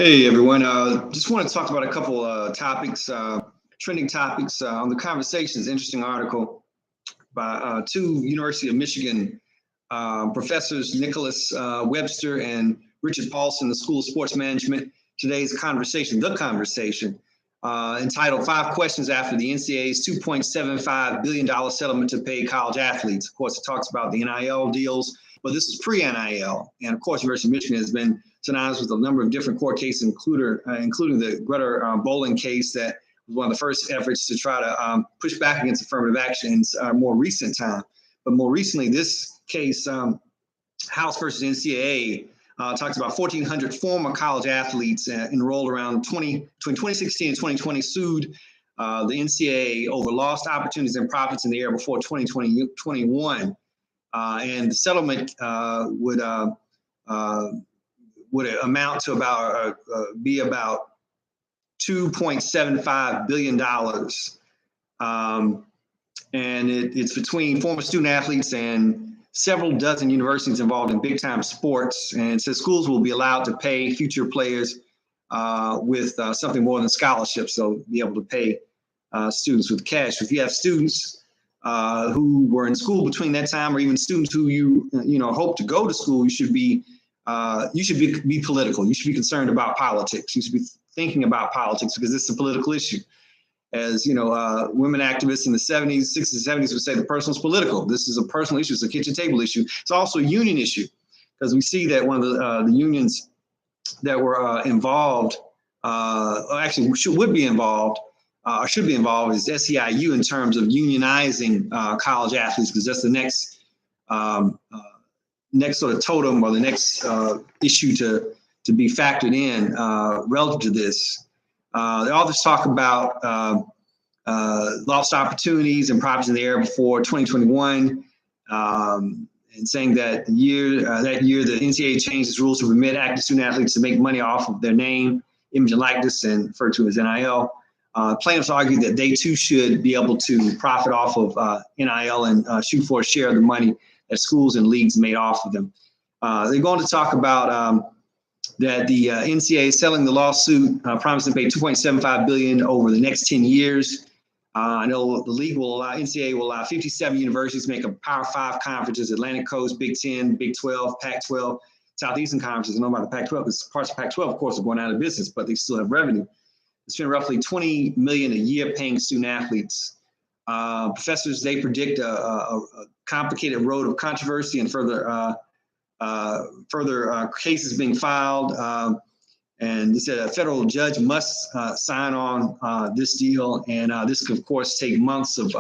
Hey everyone, just want to talk about a couple topics, trending topics on the Conversations. Interesting article by two University of Michigan professors, Nicholas Webster and Richard Paulson, the School of Sports Management. Today's conversation, the conversation, entitled Five Questions After the NCAA's $2.75 billion settlement to pay college athletes. Of course, it talks about the NIL deals, but this is pre-NIL. And of course, University of Michigan has been synonymous with a number of different court cases, including the Greta Bowling case that was one of the first efforts to try to push back against affirmative action in more recent time. But more recently, this case, House versus NCAA, talks about 1,400 former college athletes enrolled around between 2016 and 2020 sued the NCAA over lost opportunities and profits in the year before 2021. And the settlement would amount to about $2.75 billion. And it's between former student athletes and several dozen universities involved in big time sports. And it says schools will be allowed to pay future players with something more than scholarships. So be able to pay students with cash. If you have students who were in school between that time, or even students who you hope to go to school, you should be political. You should be concerned about politics. You should be thinking about politics because this is a political issue. As you know, women activists in the 70s, 60s, 70s would say the personal is political. This is a personal issue. It's a kitchen table issue. It's also a union issue because we see that one of the unions that were involved, should be involved is SEIU in terms of unionizing college athletes, because that's the next sort of totem, or the next issue to be factored in relative to this. The authors talk about lost opportunities and profits in the year before 2021, and saying that that year the NCAA changed its rules to permit active student athletes to make money off of their name, image, and likeness, and referred to as NIL. Plaintiffs argue that they too should be able to profit off of NIL and shoot for a share of the money that schools and leagues made off of them. They're going to talk about that the NCAA is settling the lawsuit, promising to pay $2.75 billion over the next 10 years. I know the league NCAA will allow 57 universities to make a Power 5 conferences: Atlantic Coast, Big 10, Big 12, Pac-12, Southeastern conferences. I know about the Pac-12 because parts of Pac-12, of course, are going out of business, but they still have revenue. They spend roughly $20 million a year paying student athletes. Professors, they predict a complicated road of controversy and further cases being filed. And they said a federal judge must sign on this deal. And this could, of course, take months of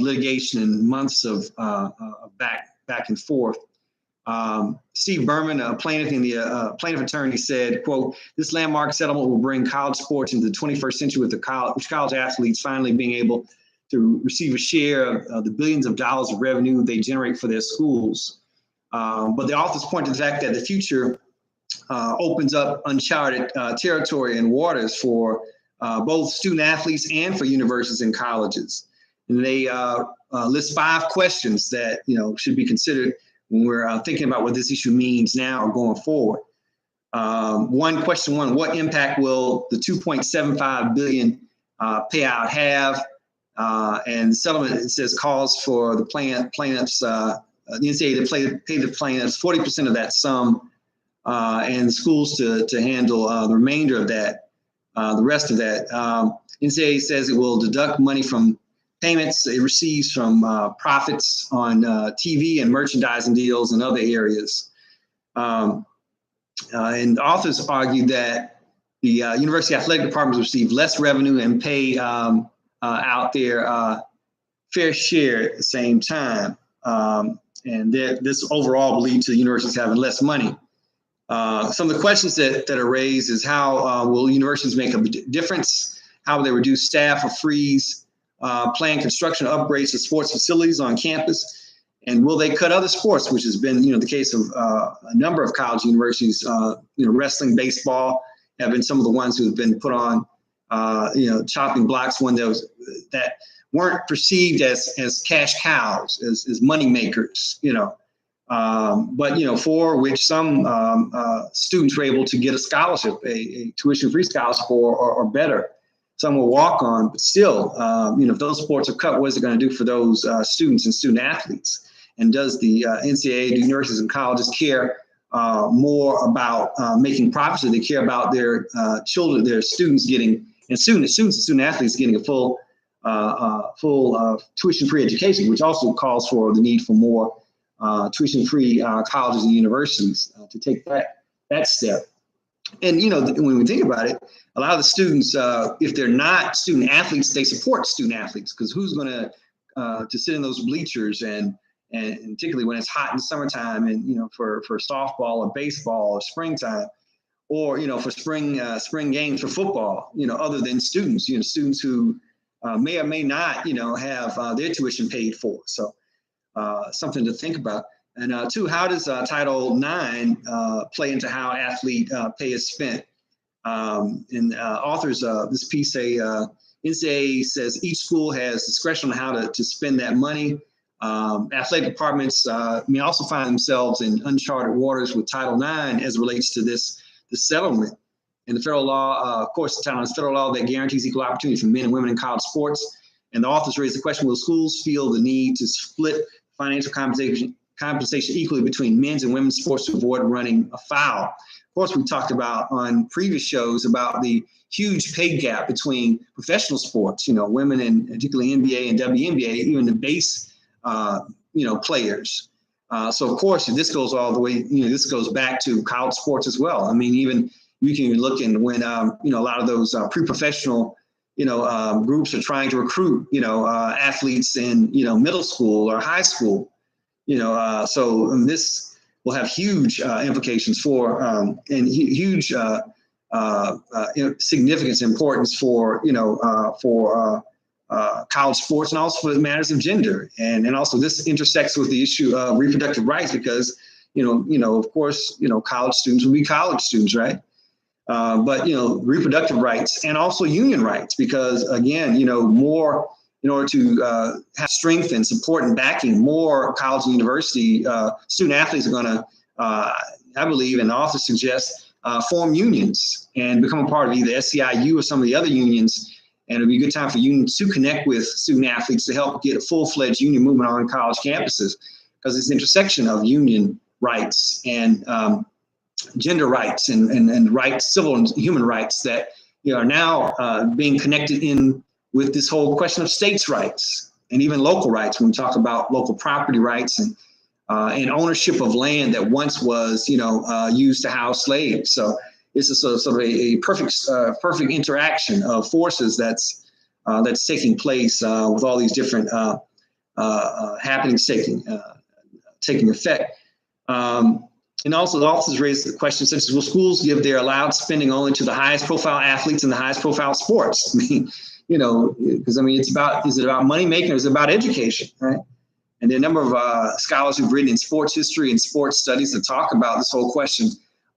litigation and months of back and forth. Steve Berman, a plaintiff attorney, said, quote, "This landmark settlement will bring college sports into the 21st century with college athletes finally being able to receive a share of the billions of dollars of revenue they generate for their schools." But the authors point to the fact that the future opens up uncharted territory and waters for both student athletes and for universities and colleges. And they list 5 questions that should be considered when we're thinking about what this issue means now or going forward. Question one: what impact will the $2.75 billion payout have? And the settlement, it says, calls for the plaintiffs, the NCAA to pay the plaintiffs 40% of that sum, and the schools to handle the remainder of that, the rest of that. NCAA says it will deduct money from payments it receives from profits on TV and merchandising deals and other areas. And authors argue that the university athletic departments receive less revenue and pay out their fair share at the same time. And this overall will lead to universities having less money. Some of the questions that are raised is how will universities make a difference? How will they reduce staff or freeze plan construction upgrades to sports facilities on campus? And will they cut other sports, which has been the case of a number of college universities? Wrestling, baseball have been some of the ones who have been put on chopping blocks when that weren't perceived as cash cows, as money makers. but for which some students were able to get a scholarship, a tuition-free scholarship or better. Some will walk on, but still, if those sports are cut, what is it going to do for those students and student athletes? And does the NCAA, the universities and colleges care more about making profits, or they care about their children, their students getting, and student athletes getting a full tuition-free education, which also calls for the need for more tuition-free colleges and universities to take that step. And when we think about it, a lot of the students, if they're not student athletes, they support student athletes, because who's going to sit in those bleachers and particularly when it's hot in the summertime, and for softball or baseball or springtime, or for spring games for football, other than students, students who may or may not have their tuition paid for. So something to think about. And two, how does Title IX play into how athlete pay is spent? And authors of this piece say NCAA says each school has discretion on how to spend that money. Athletic departments may also find themselves in uncharted waters with Title IX as it relates to this settlement. And the federal law, of course, the Title IX is federal law that guarantees equal opportunity for men and women in college sports. And the authors raise the question: will schools feel the need to split financial compensation equally between men's and women's sports to avoid running afoul? Of course, we talked about on previous shows about the huge pay gap between professional sports, women, and particularly NBA and WNBA, even the base players. So of course, this goes all the way, this goes back to college sports as well. I mean, even you can look in when, a lot of those pre-professional, groups are trying to recruit, athletes in, middle school or high school, so this will have huge implications for, and huge significance, importance for, college sports, and also for the matters of gender. And also this intersects with the issue of reproductive rights, because, of course, college students will be college students, right? But, reproductive rights and also union rights, because again, more, in order to have strength and support and backing, more college and university student athletes are going to, I believe, and the author suggests, form unions and become a part of either SEIU or some of the other unions. And it'll be a good time for unions to connect with student athletes to help get a full-fledged union movement on college campuses, because it's the intersection of union rights and gender rights and rights, civil and human rights, that are now being connected in with this whole question of states' rights and even local rights, when we talk about local property rights and ownership of land that once was used to house slaves. So it's a sort of a perfect interaction of forces that's taking place with all these different happenings taking effect. And also the authors raised the question such as, will schools give their allowed spending only to the highest profile athletes in the highest profile sports? I mean, because is it about money making, or is it about education, right? And there are a number of scholars who've written in sports history and sports studies that talk about this whole question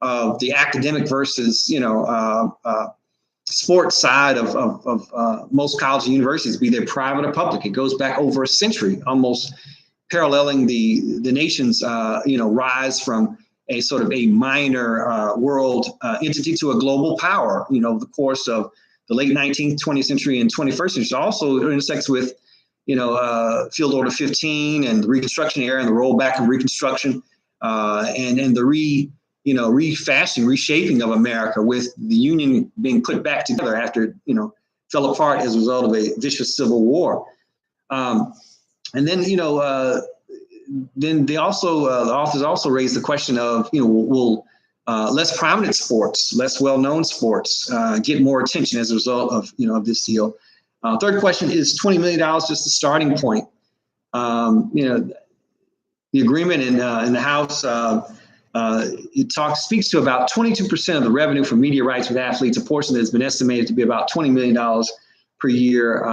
of the academic versus, sports side of most colleges and universities, be they private or public. It goes back over a century, almost paralleling the nation's, rise from a sort of a minor world entity to a global power, the course of the late 19th, 20th century and 21st century. Also intersects with, Field Order 15 and the Reconstruction era and the rollback of Reconstruction and the refashioning, reshaping of America, with the Union being put back together after, fell apart as a result of a vicious civil war. And then, then they also, the authors also raised the question of, will less prominent sports, less well-known sports get more attention as a result of, of this deal? Third question, is $20 million just the starting point? The agreement in the House, speaks to about 22% of the revenue from media rights with athletes, a portion that has been estimated to be about $20 million per year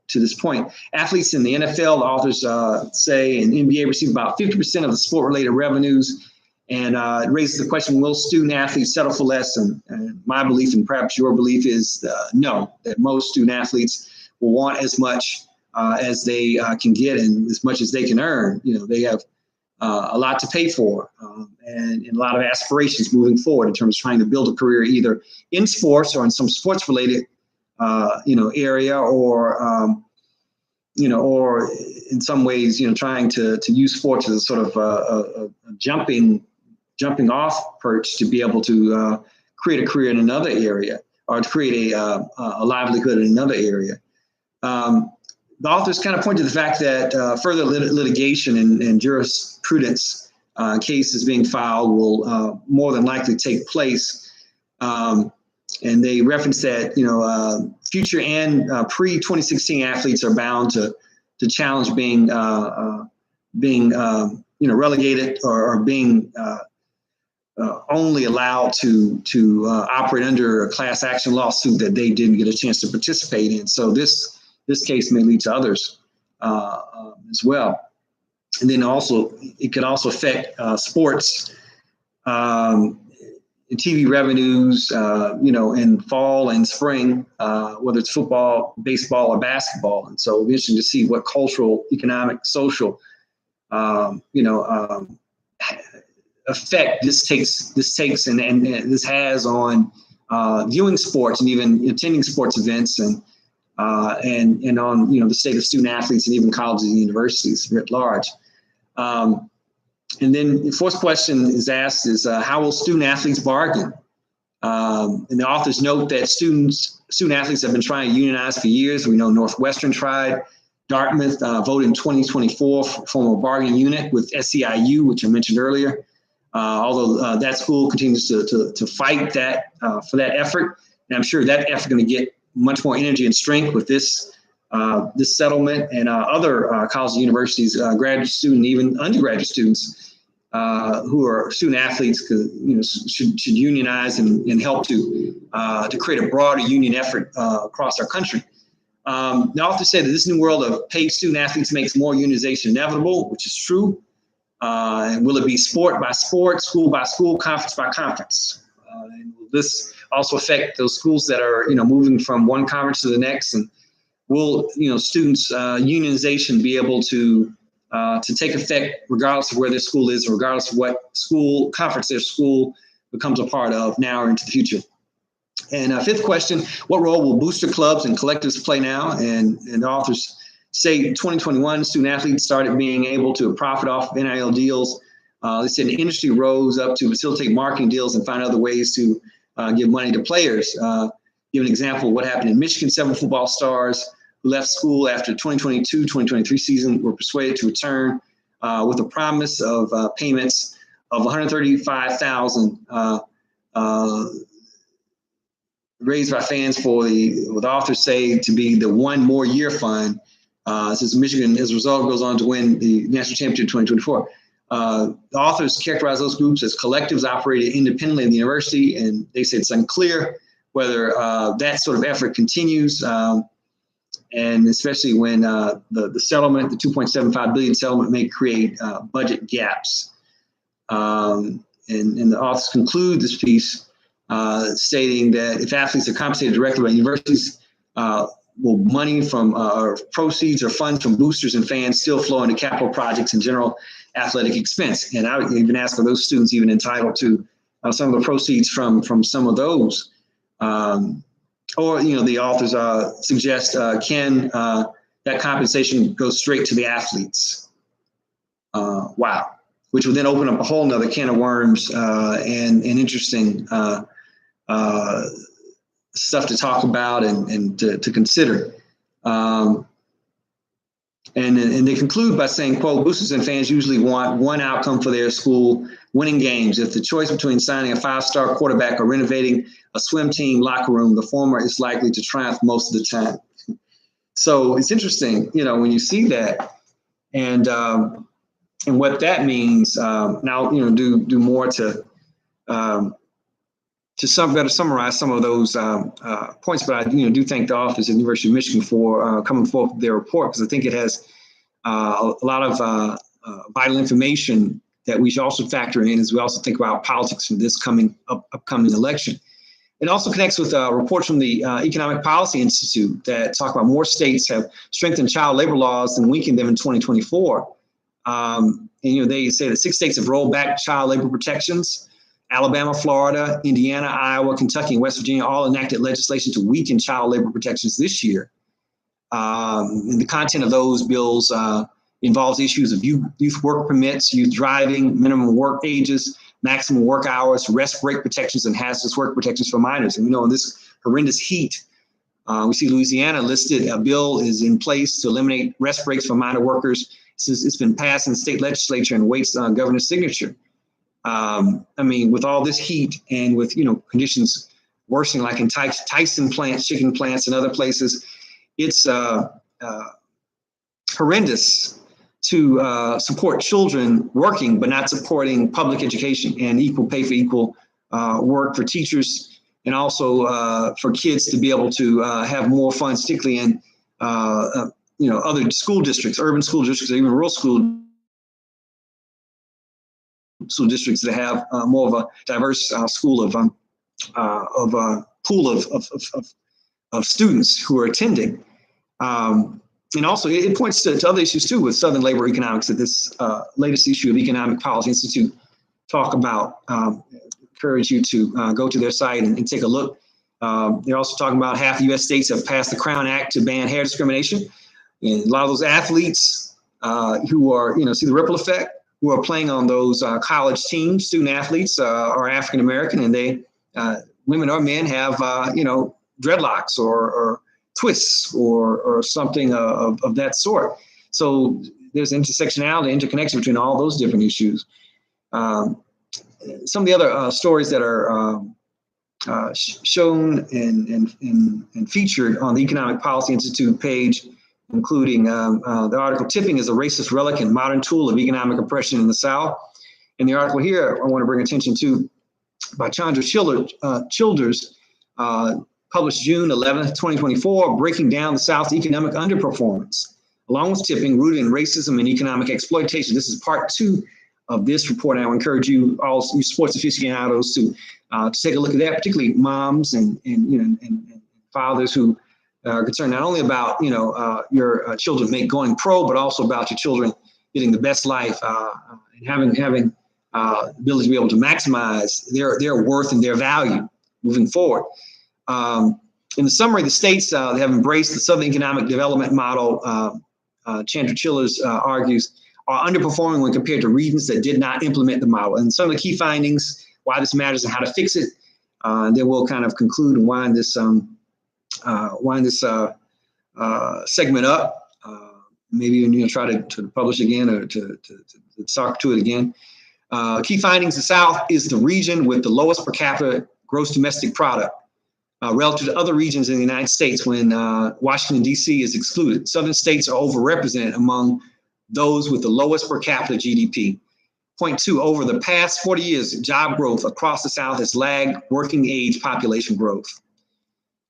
to this point. Athletes in the NFL, the authors say, and NBA receive about 50% of the sport-related revenues. And it raises the question, will student athletes settle for less? And my belief, and perhaps your belief, is no, that most student athletes will want as much as they can get and as much as they can earn. They have a lot to pay for, and a lot of aspirations moving forward in terms of trying to build a career either in sports or in some sports-related, area, or or in some ways, trying to use sports as a sort of a jumping off perch to be able to create a career in another area, or to create a livelihood in another area. The authors kind of point to the fact that further litigation and jurisprudence cases being filed will more than likely take place. And they reference that, future and pre-2016 athletes are bound to challenge being relegated, or being only allowed to operate under a class action lawsuit that they didn't get a chance to participate in. So this case may lead to others as well. And then also, it could also affect sports, TV revenues, in fall and spring, whether it's football, baseball, or basketball. And so it'll be interesting to see what cultural, economic, social, effect this takes and this has on viewing sports and even attending sports events, and on the state of student athletes and even colleges and universities writ large. And then the fourth question is asked is, how will student athletes bargain? And the authors note that student athletes have been trying to unionize for years. We know Northwestern tried. Dartmouth voted in 2024 for form a bargaining unit with SEIU, which I mentioned earlier. Although that school continues to fight that for that effort. And I'm sure that effort is going to get much more energy and strength with this settlement, and other colleges and universities, graduate student, even undergraduate students who are student athletes, should unionize and help to create a broader union effort across our country. They also say that this new world of paid student athletes makes more unionization inevitable, which is true. And will it be sport by sport, school by school, conference by conference? And will this also affect those schools that are moving from one conference to the next? And will students' unionization be able to take effect regardless of where their school is, or regardless of what school conference their school becomes a part of now or into the future? And fifth question: what role will booster clubs and collectives play now? And the authors say 2021 student athletes started being able to profit off of NIL deals. They said the industry rose up to facilitate marketing deals and find other ways to give money to players. Give an example of what happened in Michigan. 7 football stars who left school after 2022-2023 season were persuaded to return with a promise of payments of $135,000 raised by fans for what the authors say to be the One More Year Fund. Since Michigan, as a result, goes on to win the national championship in 2024. The authors characterize those groups as collectives operated independently in the university, and they say it's unclear whether that sort of effort continues, and especially when the settlement, the $2.75 billion settlement, may create budget gaps. And the authors conclude this piece stating that if athletes are compensated directly by universities, will money from proceeds or funds from boosters and fans still flow into capital projects and general athletic expense? And I would even ask, are those students even entitled to some of the proceeds from some of those? Or the authors suggest, can that compensation go straight to the athletes? Wow, which would then open up a whole nother can of worms and interesting stuff to talk about and to consider. And they conclude by saying, quote, boosters and fans usually want one outcome for their school: winning games. If the choice between signing a 5-star quarterback or renovating a swim team locker room, the former is likely to triumph most of the time. So it's interesting, when you see that, and what that means. Now, do more to better summarize some of those points. But I do thank the office at the University of Michigan for coming forth with their report, because I think it has a lot of vital information that we should also factor in as we also think about politics for this upcoming election. It also connects with reports from the Economic Policy Institute that talk about more states have strengthened child labor laws and weakened them in 2024. and they say that 6 states have rolled back child labor protections. Alabama, Florida, Indiana, Iowa, Kentucky, and West Virginia all enacted legislation to weaken child labor protections this year. And the content of those bills involves issues of youth work permits, youth driving, minimum work ages, maximum work hours, rest break protections, and hazardous work protections for minors. And in this horrendous heat, we see Louisiana listed. A bill is in place to eliminate rest breaks for minor workers. It's been passed in the state legislature and waits on governor's signature. With all this heat and with, conditions worsening, like in Tyson plants, chicken plants, and other places, it's horrendous to support children working, but not supporting public education and equal pay for equal work for teachers, and also for kids to be able to have more fun, particularly in other school districts, urban school districts, or even rural school districts that have more of a diverse pool of students who are attending. And also it points to other issues too with Southern labor economics that this latest issue of Economic Policy Institute talk about. Encourage you to go to their site and take a look. They're also talking about half the U.S. states have passed the Crown Act to ban hair discrimination. And a lot of those athletes who are, see the ripple effect, who are playing on those college teams, student athletes are African-American, and they, women or men, have, dreadlocks or twists or something of that sort. So there's intersectionality, interconnection between all those different issues. Some of the other stories that are shown and featured on the Economic Policy Institute page, including the article, "Tipping is a Racist Relic and Modern Tool of Economic Oppression in the South." And the article here I want to bring attention to by Chandra Childers, published June 11th, 2024, breaking down the South's economic underperformance, along with tipping, rooted in racism and economic exploitation. This is part 2 of this report. And I would encourage you, all you sports aficionados, to take a look at that, particularly moms and fathers who are concerned not only about your children going pro, but also about your children getting the best life and having the ability to be able to maximize their worth and their value moving forward. In the summary, the states that have embraced the Southern Economic Development Model, Chandra Childers argues, are underperforming when compared to regions that did not implement the model. And some of the key findings, why this matters and how to fix it, and then we'll kind of conclude and wind this segment up. Maybe even try to publish again or to talk to it again. Key findings: the South is the region with the lowest per capita gross domestic product relative to other regions in the United States when Washington, D.C. is excluded. Southern states are overrepresented among those with the lowest per capita GDP. Point 2, over the past 40 years, job growth across the South has lagged working age population growth.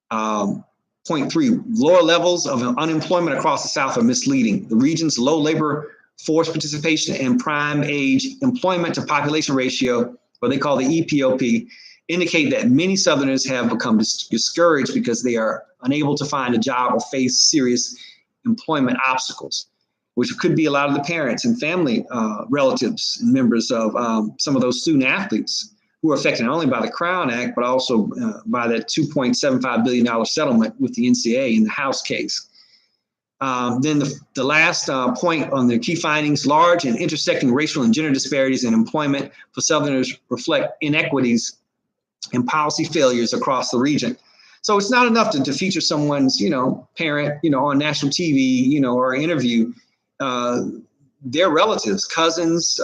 Point 3, lower levels of unemployment across the South are misleading. The region's low labor force participation and prime age employment to population ratio, what they call the EPOP, indicate that many Southerners have become discouraged because they are unable to find a job or face serious employment obstacles, which could be a lot of the parents and family relatives and members of some of those student athletes who are affected not only by the Crown Act, but also by that $2.75 billion settlement with the NCAA in the House case. Then the last point on the key findings: large and intersecting racial and gender disparities in employment for Southerners reflect inequities and policy failures across the region. So it's not enough to feature someone's, parent, on national TV, or interview. Their relatives, cousins,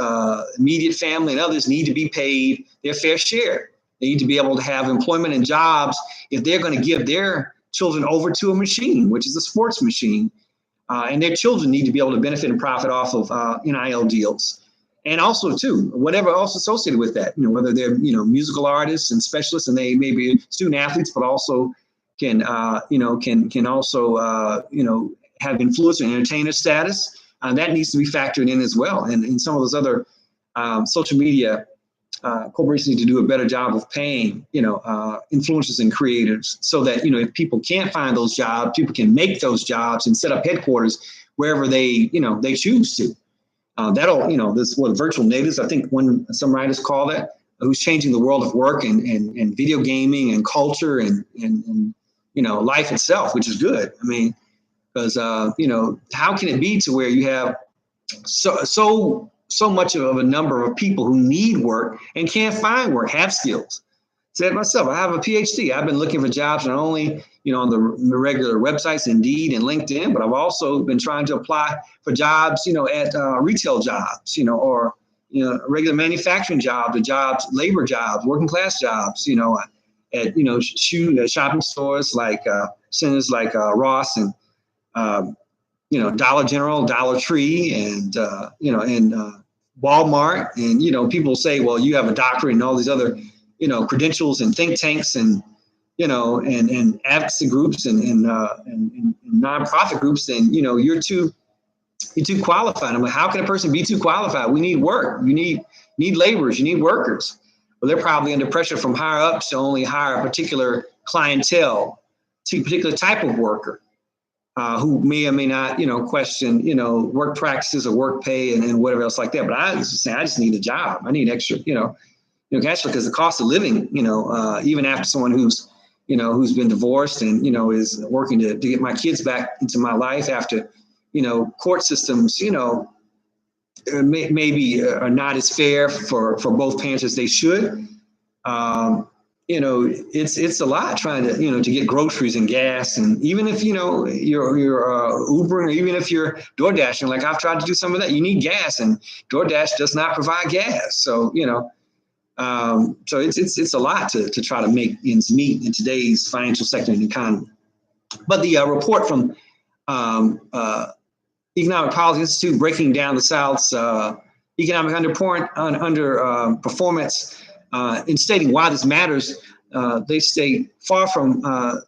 immediate family, and others need to be paid their fair share. They need to be able to have employment and jobs if they're going to give their children over to a machine, which is a sports machine. And their children need to be able to benefit and profit off of NIL deals. And also, too, whatever else associated with that, whether they're, musical artists and specialists, and they may be student athletes, but also can also, have influencer and entertainer status. That needs to be factored in as well. And some of those other social media corporations need to do a better job of paying, influencers and creators so that, if people can't find those jobs, people can make those jobs and set up headquarters wherever they choose to. That'll, this what virtual natives, I think some writers call that, who's changing the world of work and video gaming and culture and life itself, which is good. I mean, because how can it be to where you have so much of a number of people who need work and can't find work, have skills? Said myself, I have a PhD. I've been looking for jobs not only on the regular websites, Indeed and LinkedIn, but I've also been trying to apply for jobs, at retail jobs, or regular manufacturing jobs, labor jobs, working class jobs, at shopping stores like centers like Ross and Dollar General, Dollar Tree, and Walmart, and people say, well, you have a doctorate and all these other credentials and think tanks and and advocacy groups and nonprofit groups, and you're too qualified. I'm like, how can a person be too qualified? We need work. You need laborers. You need workers. Well, they're probably under pressure from higher ups to only hire a particular clientele, to a particular type of worker, who may or may not, question, work practices or work pay and whatever else like that. But I just need a job. I need extra, because the cost of living, even after someone who's been divorced and, is working to get my kids back into my life after, court systems, maybe are not as fair for both parents as they should. It's a lot trying to, to get groceries and gas. And even if, you're Ubering, or even if you're DoorDashing, like I've tried to do some of that, you need gas, and DoorDash does not provide gas. So, so it's a lot to try to make ends meet in today's financial sector and economy. But the report from Economic Policy Institute, breaking down the South's economic underperformance, in stating why this matters, they state, far from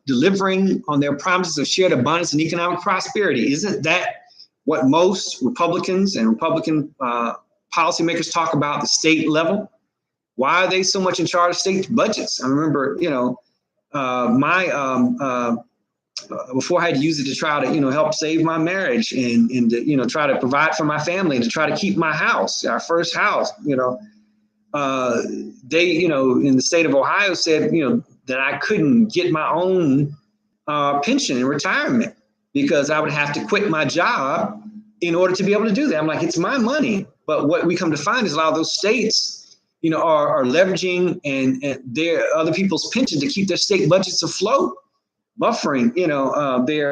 delivering on their promises of shared abundance and economic prosperity. Isn't that what most Republicans and Republican policymakers talk about at the state level? Why are they so much in charge of state budgets? I remember, before I had to use it to try to, help save my marriage and to, try to provide for my family and to try to keep my house, our first house, they, in the state of Ohio said, that I couldn't get my own pension in retirement because I would have to quit my job in order to be able to do that. I'm like, it's my money. But what we come to find is a lot of those states, are leveraging and their other people's pension to keep their state budgets afloat, buffering, their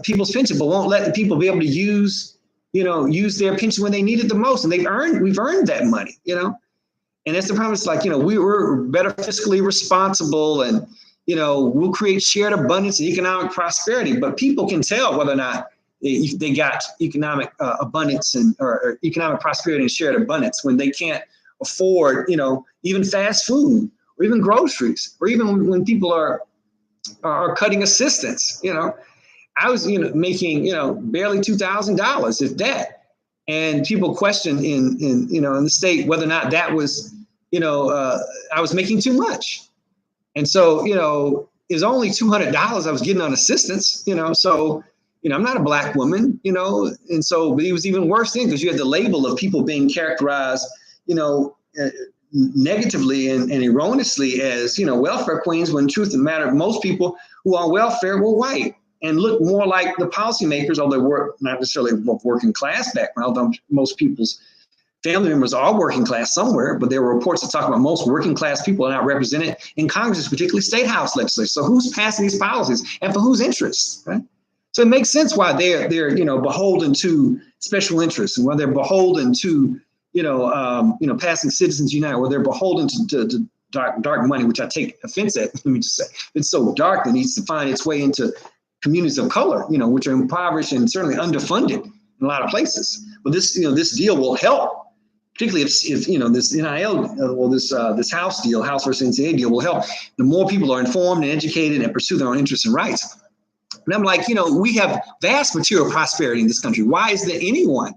people's pension, but won't let the people be able to use their pension when they need it the most. And we've earned that money, and that's the problem. It's like, we were better fiscally responsible and, we'll create shared abundance and economic prosperity, but people can tell whether or not they got economic abundance or economic prosperity and shared abundance when they can't afford, even fast food or even groceries, or even when people are cutting assistance. I was, making, barely $2,000, if that. And people question in the state whether or not that was, I was making too much. And so, it was only $200 I was getting on assistance, so, I'm not a Black woman, and so, but it was even worse then because you had the label of people being characterized, negatively and erroneously as, welfare queens, when truth of the matter, most people who are on welfare were white and looked more like the policymakers, although they were not necessarily working class background, although most people's family members are working class somewhere, but there were reports that talk about most working class people are not represented in Congress, particularly state house legislation. So who's passing these policies and for whose interests, right? So it makes sense why they're beholden to special interests, and why they're beholden to passing Citizens United, where they're beholden to dark money, which I take offense at. Let me just say, it's so dark that it needs to find its way into communities of color, which are impoverished and certainly underfunded in a lot of places. But this deal will help, particularly if this NIL, this House deal, House versus NCAA deal will help. The more people are informed and educated and pursue their own interests and rights. And I'm like, we have vast material prosperity in this country. Why is there anyone,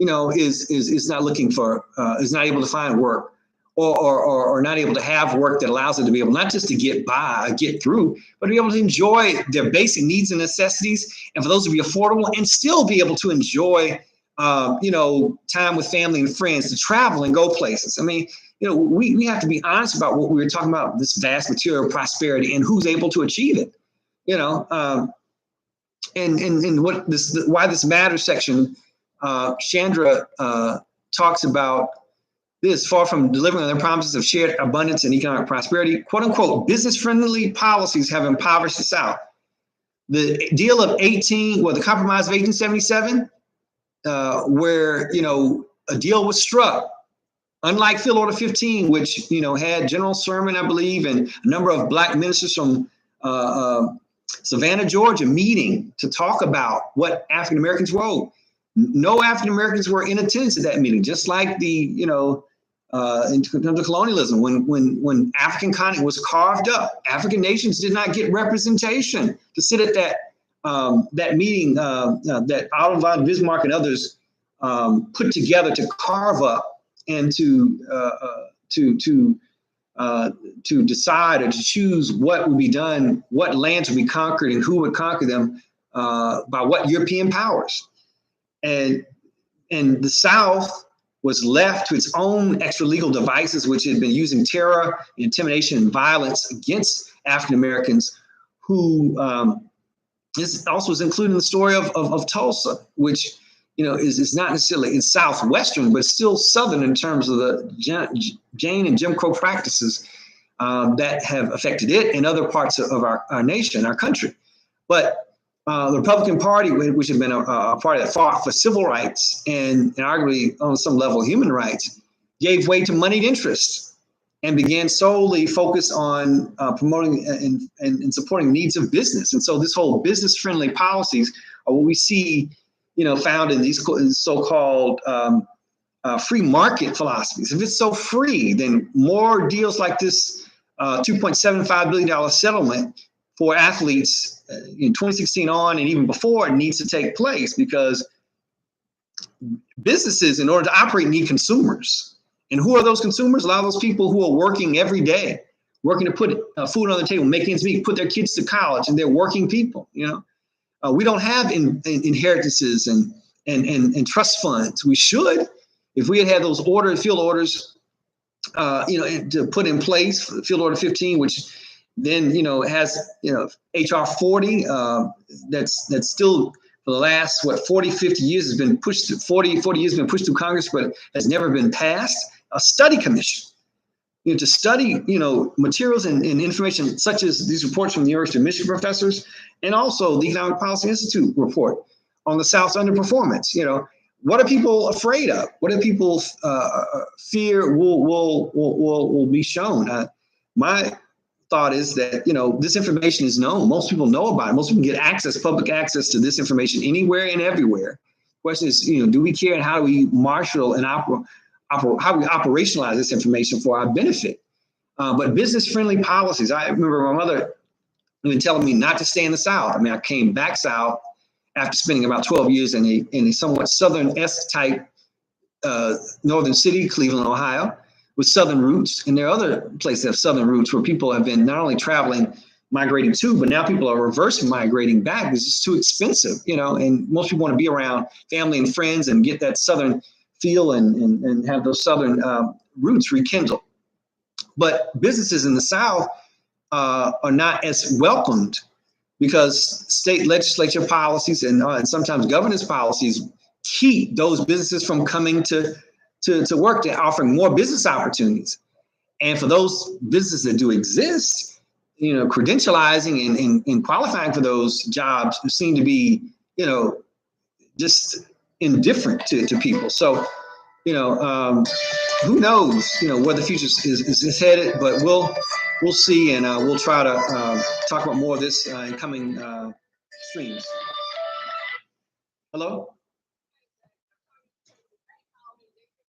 is not looking for, is not able to find work or not able to have work that allows them to be able not just to get by, get through, but to be able to enjoy their basic needs and necessities, and for those to be affordable and still be able to enjoy time with family and friends, to travel and go places. I mean, we have to be honest about what we were talking about, this vast material prosperity and who's able to achieve it. And why this matters section, Chandra talks about this: far from delivering on their promises of shared abundance and economic prosperity, quote unquote, business-friendly policies have impoverished the South. The deal of the compromise of 1877, where, a deal was struck, unlike Field Order 15, which, had General Sherman, I believe, and a number of black ministers from Savannah, Georgia, meeting to talk about what African Americans wrote. No African Americans were in attendance at that meeting, just like the, in terms of colonialism, when African continent was carved up, African nations did not get representation to sit at that meeting that Otto von Bismarck and others put together to carve up and to decide or to choose what would be done, what lands would be conquered, and who would conquer them by what European powers. And the South was left to its own extra-legal devices, which had been using terror, intimidation, and violence against African Americans, who this also is included in the story of Tulsa, which is not necessarily in Southwestern, but still Southern in terms of the Jane and Jim Crow practices that have affected it and other parts of our nation, our country. But the Republican Party, which had been a party that fought for civil rights and arguably on some level human rights, gave way to moneyed interests and began solely focus on promoting and supporting needs of business. And so this whole business-friendly policies are what we see, found in these so-called free market philosophies. If it's so free, then more deals like this $2.75 billion settlement for athletes in 2016 on and even before it needs to take place, because businesses, in order to operate, need consumers. And who are those consumers? A lot of those people who are working every day, working to put food on the table, making ends meet, put their kids to college, and they're working people. We don't have inheritances and trust funds. We should, if we had those field orders, to put in place, Field Order 15, which then, has, HR 40, that's still for the last, 40, 50 years has been pushed to 40 years has been pushed through Congress, but has never been passed. A study commission, to study, materials and information such as these reports from the University of Michigan professors, and also the Economic Policy Institute report on the South's underperformance. What are people afraid of? What do people fear will be shown? My thought is that, this information is known. Most people know about it. Most people get public access to this information anywhere and everywhere. The question is, do we care, and how do we marshal and how do we operationalize this information for our benefit? But business-friendly policies. I remember my mother even telling me not to stay in the South. I mean, I came back South after spending about 12 years in a somewhat Southern-esque type northern city, Cleveland, Ohio, with Southern roots. And there are other places that have Southern roots where people have been not only migrating to, but now people are reverse migrating back because it's too expensive, and most people want to be around family and friends and get that Southern feel and have those Southern roots rekindled. But businesses in the South are not as welcomed, because state legislature policies and sometimes governance policies keep those businesses from coming to work. They're offering more business opportunities. And for those businesses that do exist, credentializing and qualifying for those jobs seem to be, just indifferent to people. So, who knows, where the future is headed, but we'll see, and we'll try to talk about more of this in coming streams. Hello?